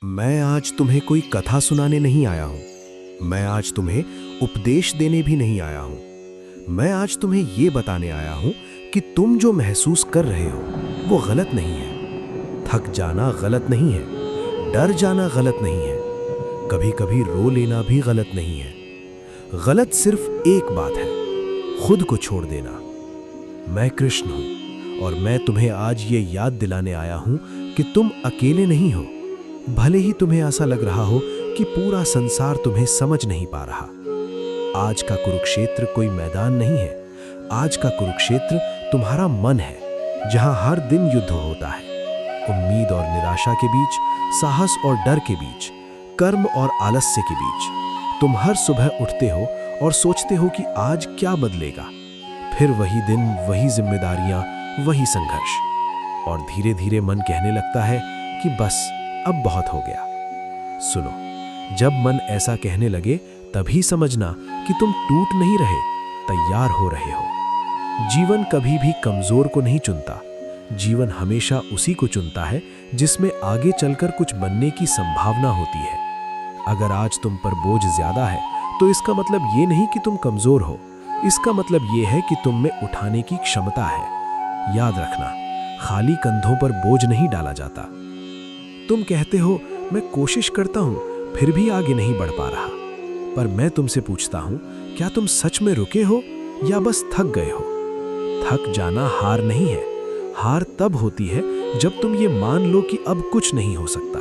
मैं आज तुम्हें कोई कथा सुनाने नहीं आया हूं। मैं आज तुम्हें उपदेश देने भी नहीं आया हूं। मैं आज तुम्हें ये बताने आया हूं कि तुम जो महसूस कर रहे हो वो गलत नहीं है। थक जाना गलत नहीं है, डर जाना गलत नहीं है, कभी कभी रो लेना भी गलत नहीं है। गलत सिर्फ एक बात है, खुद को छोड़ देना। मैं कृष्ण हूं और मैं तुम्हें आज ये याद दिलाने आया हूं कि तुम अकेले नहीं हो। भले ही तुम्हें ऐसा लग रहा हो कि पूरा संसार तुम्हें समझ नहीं पा रहा। आज का कुरुक्षेत्र कोई मैदान नहीं है। आज का कुरुक्षेत्र तुम्हारा मन है, जहां हर दिन युद्ध होता है। उम्मीद और निराशा के बीच, साहस और डर के बीच, कर्म और आलस्य के बीच तुम हर सुबह उठते हो और सोचते हो कि आज क्या बदलेगा। फिर वही दिन, वही जिम्मेदारियां, वही संघर्ष, और धीरे धीरे मन कहने लगता है कि बस अब बहुत हो गया। सुनो, जब मन ऐसा कहने लगे तभी समझना कि तुम टूट नहीं रहे, तैयार हो रहे हो। जीवन कभी भी कमजोर को नहीं चुनता। जीवन हमेशा उसी को चुनता है जिसमें आगे चलकर कुछ बनने की संभावना होती है। अगर आज तुम पर बोझ ज्यादा है तो इसका मतलब ये नहीं कि तुम कमजोर हो। इसका मतलब ये है कि तुम में उठाने की क्षमता है। याद रखना, खाली कंधों पर बोझ नहीं डाला जाता। तुम कहते हो मैं कोशिश करता हूं फिर भी आगे नहीं बढ़ पा रहा। पर मैं तुमसे पूछता हूं, क्या तुम सच में रुके हो या बस थक गए हो? थक जाना हार नहीं है। हार तब होती है जब तुम ये मान लो कि अब कुछ नहीं हो सकता।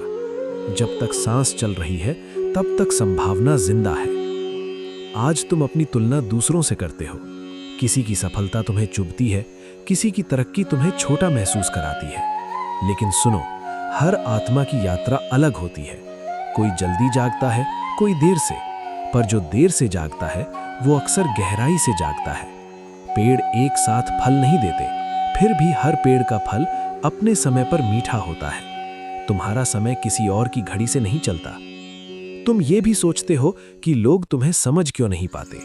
जब तक सांस चल रही है तब तक संभावना जिंदा है। आज तुम अपनी तुलना दूसरों से करते हो। किसी की सफलता तुम्हें चुभती है, किसी की तरक्की तुम्हें छोटा महसूस कराती है। लेकिन सुनो, हर आत्मा की यात्रा अलग होती है। कोई जल्दी जागता है, कोई देर से, पर जो देर से जागता है वो अक्सर गहराई से जागता है। पेड़ एक साथ फल नहीं देते, फिर भी हर पेड़ का फल अपने समय पर मीठा होता है। तुम्हारा समय किसी और की घड़ी से नहीं चलता। तुम ये भी सोचते हो कि लोग तुम्हें समझ क्यों नहीं पाते।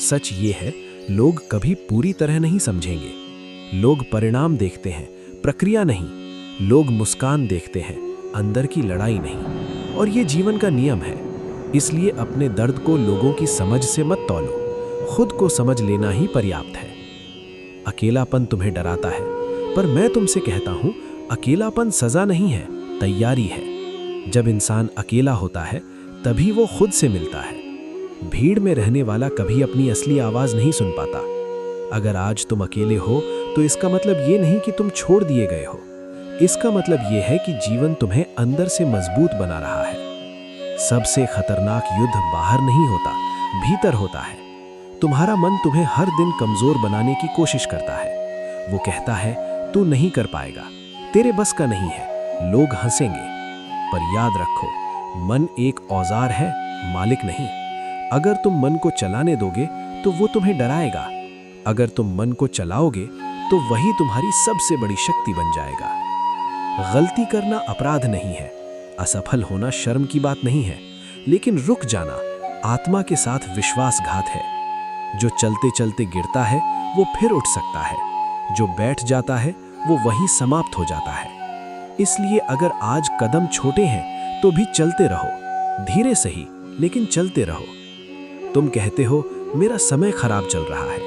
सच ये है, लोग कभी पूरी तरह नहीं समझेंगे। लोग परिणाम देखते हैं, प्रक्रिया नहीं। लोग मुस्कान देखते हैं, अंदर की लड़ाई नहीं। और ये जीवन का नियम है। इसलिए अपने दर्द को लोगों की समझ से मत तौलो। खुद को समझ लेना ही पर्याप्त है। अकेलापन तुम्हें डराता है, पर मैं तुमसे कहता हूं, अकेलापन सजा नहीं है, तैयारी है। जब इंसान अकेला होता है तभी वो खुद से मिलता है। भीड़ में रहने वाला कभी अपनी असली आवाज नहीं सुन पाता। अगर आज तुम अकेले हो तो इसका मतलब ये नहीं कि तुम छोड़ दिए गए हो। इसका मतलब ये है कि जीवन तुम्हें अंदर से मजबूत बना रहा है। सबसे खतरनाक युद्ध बाहर नहीं होता, भीतर होता है। तुम्हारा मन तुम्हें हर दिन कमजोर बनाने की कोशिश करता है। वो कहता है तू नहीं कर पाएगा, तेरे बस का नहीं है, लोग हंसेंगे। पर याद रखो, मन एक औजार है, मालिक नहीं। अगर तुम मन को चलाने दोगे तो वो तुम्हें डराएगा। अगर तुम मन को चलाओगे तो वही तुम्हारी सबसे बड़ी शक्ति बन जाएगा। गलती करना अपराध नहीं है, असफल होना शर्म की बात नहीं है, लेकिन रुक जाना आत्मा के साथ विश्वासघात है। जो चलते चलते गिरता है वो फिर उठ सकता है, जो बैठ जाता है वो वहीं समाप्त हो जाता है। इसलिए अगर आज कदम छोटे हैं तो भी चलते रहो, धीरे सही लेकिन चलते रहो। तुम कहते हो मेरा समय खराब चल रहा है।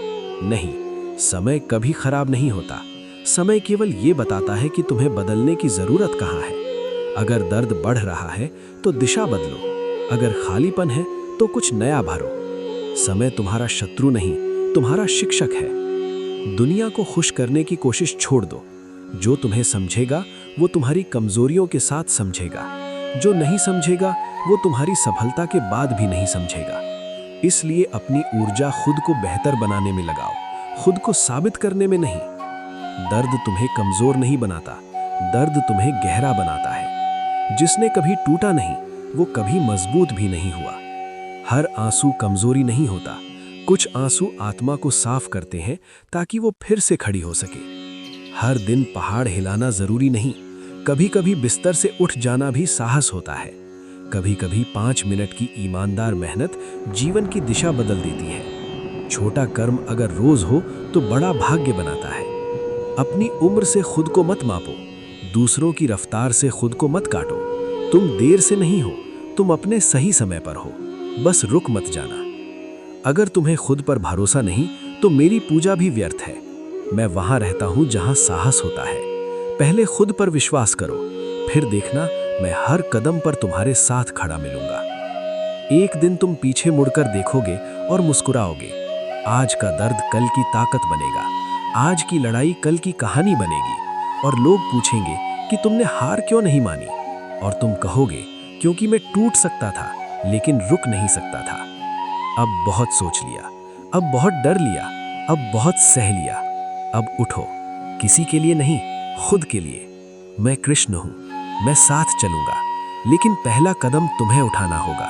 नहीं, समय कभी खराब नहीं होता। समय केवल ये बताता है कि तुम्हें बदलने की जरूरत कहाँ है। अगर दर्द बढ़ रहा है तो दिशा बदलो, अगर खालीपन है तो कुछ नया भरो। समय तुम्हारा शत्रु नहीं, तुम्हारा शिक्षक है। दुनिया को खुश करने की कोशिश छोड़ दो। जो तुम्हें समझेगा वो तुम्हारी कमजोरियों के साथ समझेगा। जो नहीं समझेगा वो तुम्हारी सफलता के बाद भी नहीं समझेगा। इसलिए अपनी ऊर्जा खुद को बेहतर बनाने में लगाओ, खुद को साबित करने में नहीं। दर्द तुम्हें कमजोर नहीं बनाता, दर्द तुम्हें गहरा बनाता है। जिसने कभी टूटा नहीं वो कभी मजबूत भी नहीं हुआ। हर आंसू कमजोरी नहीं होता। कुछ आंसू आत्मा को साफ करते हैं ताकि वो फिर से खड़ी हो सके। हर दिन पहाड़ हिलाना जरूरी नहीं। कभी कभी बिस्तर से उठ जाना भी साहस होता है। कभी कभी 5 मिनट की ईमानदार मेहनत जीवन की दिशा बदल देती है। छोटा कर्म अगर रोज हो तो बड़ा भाग्य बनाता है। अपनी उम्र से खुद को मत मापो, दूसरों की रफ्तार से खुद को मत काटो। तुम देर से नहीं हो, तुम अपने सही समय पर हो, बस रुक मत जाना। अगर तुम्हें खुद पर भरोसा नहीं तो मेरी पूजा भी व्यर्थ है। मैं वहां रहता हूं जहां साहस होता है। पहले खुद पर विश्वास करो, फिर देखना मैं हर कदम पर तुम्हारे साथ खड़ा मिलूंगा। एक दिन तुम पीछे मुड़कर देखोगे और मुस्कुराओगे। आज का दर्द कल की ताकत बनेगा, आज की लड़ाई कल की कहानी बनेगी। और लोग पूछेंगे कि तुमने हार क्यों नहीं मानी, और तुम कहोगे क्योंकि मैं टूट सकता था लेकिन रुक नहीं सकता था। अब बहुत सोच लिया, अब बहुत डर लिया, अब बहुत सह लिया। अब उठो, किसी के लिए नहीं, खुद के लिए। मैं कृष्ण हूं, मैं साथ चलूंगा, लेकिन पहला कदम तुम्हें उठाना होगा,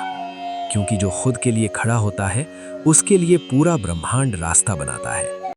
क्योंकि जो खुद के लिए खड़ा होता है उसके लिए पूरा ब्रह्मांड रास्ता बनाता है।